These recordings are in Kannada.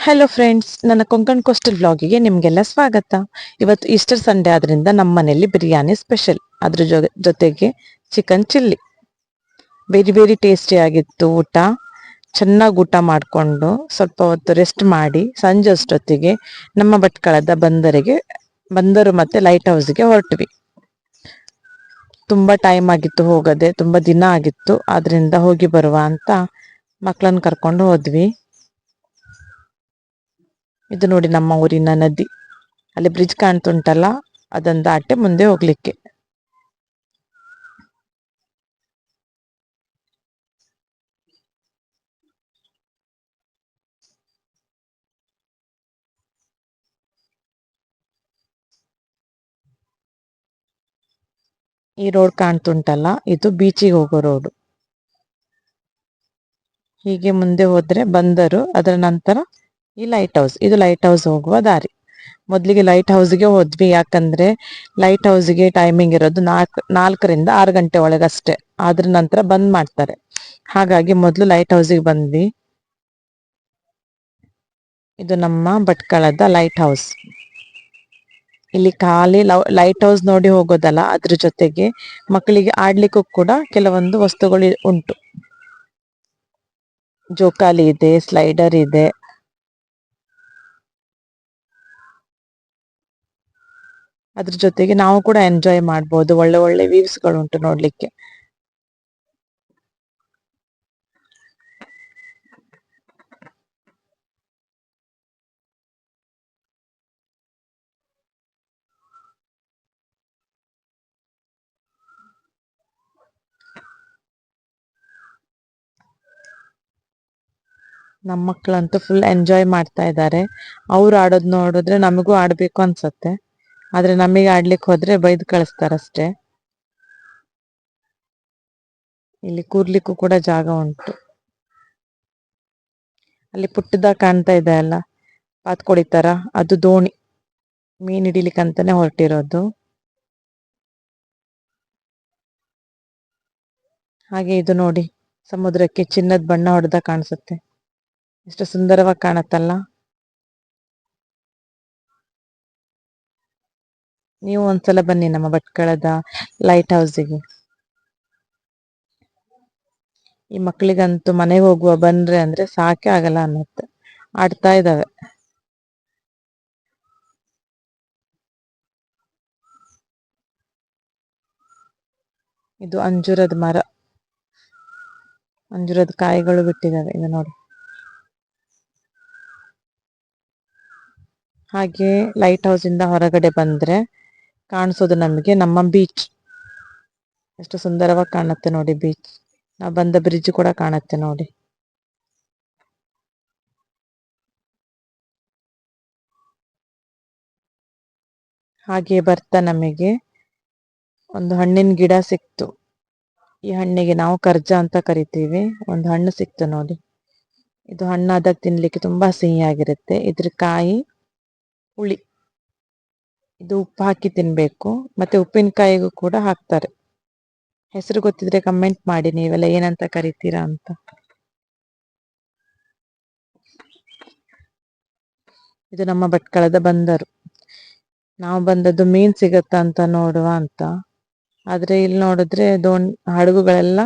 ಹಲೋ ಫ್ರೆಂಡ್ಸ್, ನನ್ನ ಕೊಂಕಣ್ ಕೋಸ್ಟಲ್ ವ್ಲಾಗಿಗೆ ನಿಮಗೆಲ್ಲ ಸ್ವಾಗತ. ಇವತ್ತು ಈಸ್ಟರ್ ಸಂಡೇ ಆದ್ರಿಂದ ನಮ್ಮ ಮನೆಯಲ್ಲಿ ಬಿರಿಯಾನಿ ಸ್ಪೆಷಲ್, ಅದ್ರ ಜೊತೆಗೆ chicken chilli. Very very tasty ಆಗಿತ್ತು ಊಟ. ಚೆನ್ನಾಗಿ ಊಟ ಮಾಡಿಕೊಂಡು ಸ್ವಲ್ಪ ಹೊತ್ತು ರೆಸ್ಟ್ ಮಾಡಿ ಸಂಜೆ ಅಷ್ಟೊತ್ತಿಗೆ ನಮ್ಮ ಭಟ್ಕಳದ ಬಂದರು ಮತ್ತೆ ಲೈಟ್ ಹೌಸ್ಗೆ ಹೊರಟ್ವಿ. ತುಂಬಾ ಟೈಮ್ ಆಗಿತ್ತು ಹೋಗದೆ, ತುಂಬಾ ದಿನ ಆಗಿತ್ತು. ಆದ್ರಿಂದ ಹೋಗಿ ಬರುವ ಅಂತ ಮಕ್ಕಳನ್ನ ಕರ್ಕೊಂಡು ಹೋದ್ವಿ. ಇದು ನೋಡಿ ನಮ್ಮ ಊರಿನ ನದಿ. ಅಲ್ಲಿ ಬ್ರಿಡ್ಜ್ ಕಾಣ್ತುಂಟಲ್ಲ, ಅದನ್ನ ದಾಟಿ ಮುಂದೆ ಹೋಗ್ಲಿಕ್ಕೆ. ಈ ರೋಡ್ ಕಾಣ್ತುಂಟಲ್ಲ, ಇದು ಬೀಚಿಗೆ ಹೋಗೋ ರೋಡ್. ಹೀಗೆ ಮುಂದೆ ಹೋದ್ರೆ ಬಂದರು, ಅದರ ನಂತರ ಈ ಲೈಟ್ ಹೌಸ್. ಇದು ಲೈಟ್ ಹೌಸ್ ಹೋಗುವ ದಾರಿ. ಮೊದ್ಲಿಗೆ ಲೈಟ್ ಹೌಸ್ಗೆ ಹೋದ್ವಿ, ಯಾಕಂದ್ರೆ ಲೈಟ್ ಹೌಸ್ಗೆ ಟೈಮಿಂಗ್ ಇರೋದು 4ರಿಂದ 6 ಗಂಟೆ ಒಳಗಷ್ಟೇ. ಅದ್ರ ನಂತರ ಬಂದ್ ಮಾಡ್ತಾರೆ. ಹಾಗಾಗಿ ಮೊದ್ಲು ಲೈಟ್ ಹೌಸ್ಗೆ ಬಂದ್ವಿ. ಇದು ನಮ್ಮ ಭಟ್ಕಳದ ಲೈಟ್ ಹೌಸ್. ಇಲ್ಲಿ ಖಾಲಿ ಲೈಟ್ ಹೌಸ್ ನೋಡಿ ಹೋಗೋದಲ್ಲ, ಅದ್ರ ಜೊತೆಗೆ ಮಕ್ಕಳಿಗೆ ಆಡ್ಲಿಕ್ಕೂ ಕೂಡ ಕೆಲವೊಂದು ವಸ್ತುಗಳು ಉಂಟು. ಜೋಕಾಲಿ ಇದೆ, ಸ್ಲೈಡರ್ ಇದೆ. ಅದ್ರ ಜೊತೆಗೆ ನಾವು ಕೂಡ ಎಂಜಾಯ್ ಮಾಡ್ಬೋದು. ಒಳ್ಳೆ ಒಳ್ಳೆ ವ್ಯೂಸ್ಗಳು ಉಂಟು ನೋಡ್ಲಿಕ್ಕೆ. ನಮ್ಮ ಮಕ್ಕಳಂತೂ ಫುಲ್ ಎಂಜಾಯ್ ಮಾಡ್ತಾ ಇದ್ದಾರೆ. ಅವ್ರು ಆಡೋದ್ ನೋಡಿದ್ರೆ ನಮಗೂ ಆಡ್ಬೇಕು ಅನ್ಸತ್ತೆ. ಆದ್ರೆ ನಮಗೆ ಆಡ್ಲಿಕ್ಕೆ ಹೋದ್ರೆ ಬೈದು ಕಳಿಸ್ತಾರಷ್ಟೇ. ಇಲ್ಲಿ ಕೂರ್ಲಿಕ್ಕೂ ಕೂಡ ಜಾಗ ಉಂಟು. ಅಲ್ಲಿ ಪುಟ್ಟದಾಗ ಕಾಣ್ತಾ ಇದೆ ಅಲ್ಲ, ಪಾತ್ಕೋಳಿ ತರ, ಅದು ದೋಣಿ. ಮೀನ್ ಹಿಡಿಲಿಕ್ಕಂತಾನೆ ಹೊರಟಿರೋದು. ಹಾಗೆ ಇದು ನೋಡಿ, ಸಮುದ್ರಕ್ಕೆ ಚಿನ್ನದ ಬಣ್ಣ ಹೊಡೆದ ಕಾಣಿಸುತ್ತೆ. ಎಷ್ಟು ಸುಂದರವಾಗಿ ಕಾಣತ್ತಲ್ಲ. ನೀವು ಒಂದ್ಸಲ ಬನ್ನಿ ನಮ್ಮ ಭಟ್ಕಳದ ಲೈಟ್ ಹೌಸಿಗೆ. ಈ ಮಕ್ಕಳಿಗಂತೂ ಮನೆಗೆ ಹೋಗುವ ಬಂದ್ರೆ ಅಂದ್ರೆ ಸಾಕೆ ಆಗಲ್ಲ ಅನ್ನತ್ತೆ. ಆಡ್ತಾ ಇದ್ದಾವೆ. ಇದು ಅಂಜೂರದ ಮರ. ಅಂಜೂರದ ಕಾಯಿಗಳು ಬಿಟ್ಟಿದ್ದಾವೆ, ಇದು ನೋಡಿ. ಹಾಗೆ ಲೈಟ್ ಹೌಸ್ ಇಂದ ಹೊರಗಡೆ ಬಂದ್ರೆ ಕಾಣಿಸೋದು ನಮಗೆ ನಮ್ಮ ಬೀಚ್. ಎಷ್ಟು ಸುಂದರವಾಗಿ ಕಾಣುತ್ತೆ ನೋಡಿ ಬೀಚ್. ನಾವು ಬಂದ ಬ್ರಿಡ್ಜ್ ಕೂಡ ಕಾಣುತ್ತೆ ನೋಡಿ. ಹಾಗೆ ಬರ್ತಾ ನಮಗೆ ಒಂದು ಹಣ್ಣಿನ ಗಿಡ ಸಿಕ್ತು. ಈ ಹಣ್ಣಿಗೆ ನಾವು ಕರ್ಜ ಅಂತ ಕರಿತೀವಿ. ಒಂದು ಹಣ್ಣು ಸಿಕ್ತು ನೋಡಿ. ಇದು ಹಣ್ಣಾದಾಗ ತಿನ್ಲಿಕ್ಕೆ ತುಂಬಾ ಸಿಹಿಯಾಗಿರುತ್ತೆ. ಇದ್ರ ಕಾಯಿ ಹುಳಿ. ಇದು ಉಪ್ಪು ಹಾಕಿ ತಿನ್ಬೇಕು, ಮತ್ತೆ ಉಪ್ಪಿನಕಾಯಿಗೂ ಕೂಡ ಹಾಕ್ತಾರೆ. ಹೆಸರು ಗೊತ್ತಿದ್ರೆ ಕಮೆಂಟ್ ಮಾಡಿ, ನೀವೆಲ್ಲ ಏನಂತ ಕರಿತೀರಾ ಅಂತ. ಇದು ನಮ್ಮ ಭಟ್ಕಳದ ಬಂದರು. ನಾವು ಬಂದದ್ದು ಮೀನ್ ಸಿಗತ್ತ ಅಂತ ನೋಡುವ ಅಂತ. ಆದ್ರೆ ಇಲ್ಲಿ ನೋಡಿದ್ರೆ ಹಡಗುಗಳೆಲ್ಲ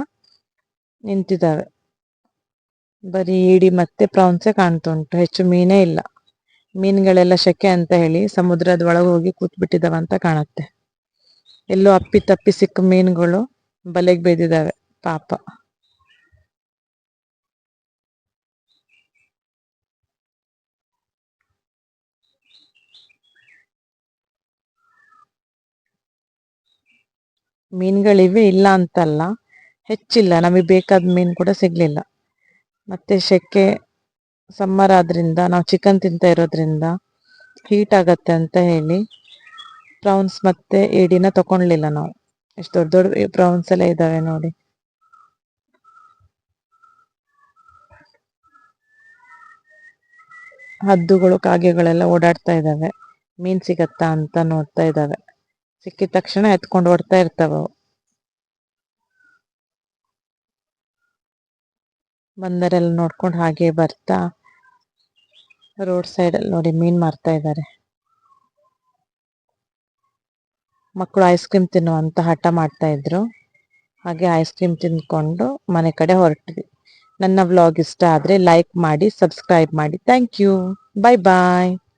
ನಿಂತಿದ್ದಾವೆ. ಬರೀ ಈಡಿ ಮತ್ತೆ ಪ್ರಾನ್ಸೆ ಕಾಣ್ತುಂಟು, ಹೆಚ್ಚು ಮೀನೇ ಇಲ್ಲ. ಮೀನುಗಳೆಲ್ಲ ಶೆಕೆ ಅಂತ ಹೇಳಿ ಸಮುದ್ರದ ಒಳಗೆ ಹೋಗಿ ಕೂತ್ ಬಿಟ್ಟಿದಾವಂತ ಕಾಣತ್ತೆ. ಎಲ್ಲೋ ಅಪ್ಪಿ ತಪ್ಪಿ ಸಿಕ್ಕ ಮೀನುಗಳು ಬಲೆಗೆ ಬೇದಿದ್ದಾವೆ ಪಾಪ. ಮೀನುಗಳಿವೆ, ಇಲ್ಲ ಅಂತಲ್ಲ, ಹೆಚ್ಚಿಲ್ಲ. ನಮಗೆ ಬೇಕಾದ ಮೀನು ಕೂಡ ಸಿಗ್ಲಿಲ್ಲ. ಮತ್ತೆ ಶೆಕೆ, ಸಮ್ಮರ್ ಆದ್ರಿಂದ ನಾವು ಚಿಕನ್ ತಿಂತಾ ಇರೋದ್ರಿಂದ ಹೀಟ್ ಆಗತ್ತೆ ಅಂತ ಹೇಳಿ ಪ್ರೌನ್ಸ್ ಮತ್ತೆ ಏಡಿನ ತಕೊಂಡ್ಲಿಲ್ಲ ನಾವು. ಎಷ್ಟು ದೊಡ್ಡ ದೊಡ್ಡ ಪ್ರೌನ್ಸ್ ಎಲ್ಲ ಇದಾವೆ ನೋಡಿ. ಹದ್ದುಗಳು, ಕಾಗೆಗಳೆಲ್ಲ ಓಡಾಡ್ತಾ ಇದ್ದಾವೆ. ಮೀನ್ ಸಿಗತ್ತಾ ಅಂತ ನೋಡ್ತಾ ಇದ್ದಾವೆ. ಸಿಕ್ಕಿದ ತಕ್ಷಣ ಎತ್ಕೊಂಡು ಓಡ್ತಾ ಇರ್ತಾವ. ಬಂದರೆಲ್ಲ ನೋಡ್ಕೊಂಡು ಹಾಗೆ ಬರ್ತಾ ರೋಡ್ ಸೈಡಲ್ಲಿ ನೋಡಿ ಮೀನ್ ಮಾರ್ತಾ ಇದ್ದಾರೆ. ಮಕ್ಕಳು ಐಸ್ ಕ್ರೀಮ್ ತಿನ್ನುವಂತ ಹಠ ಮಾಡ್ತಾ ಇದ್ರು. ಹಾಗೆ ಐಸ್ ಕ್ರೀಮ್ ತಿಂದ್ಕೊಂಡು ಮನೆ ಕಡೆ ಹೊರಟ್ವಿ. ನನ್ನ ವ್ಲಾಗ್ ಇಷ್ಟ ಆದರೆ ಲೈಕ್ ಮಾಡಿ, ಸಬ್ಸ್ಕ್ರೈಬ್ ಮಾಡಿ. Thank you. Bye bye.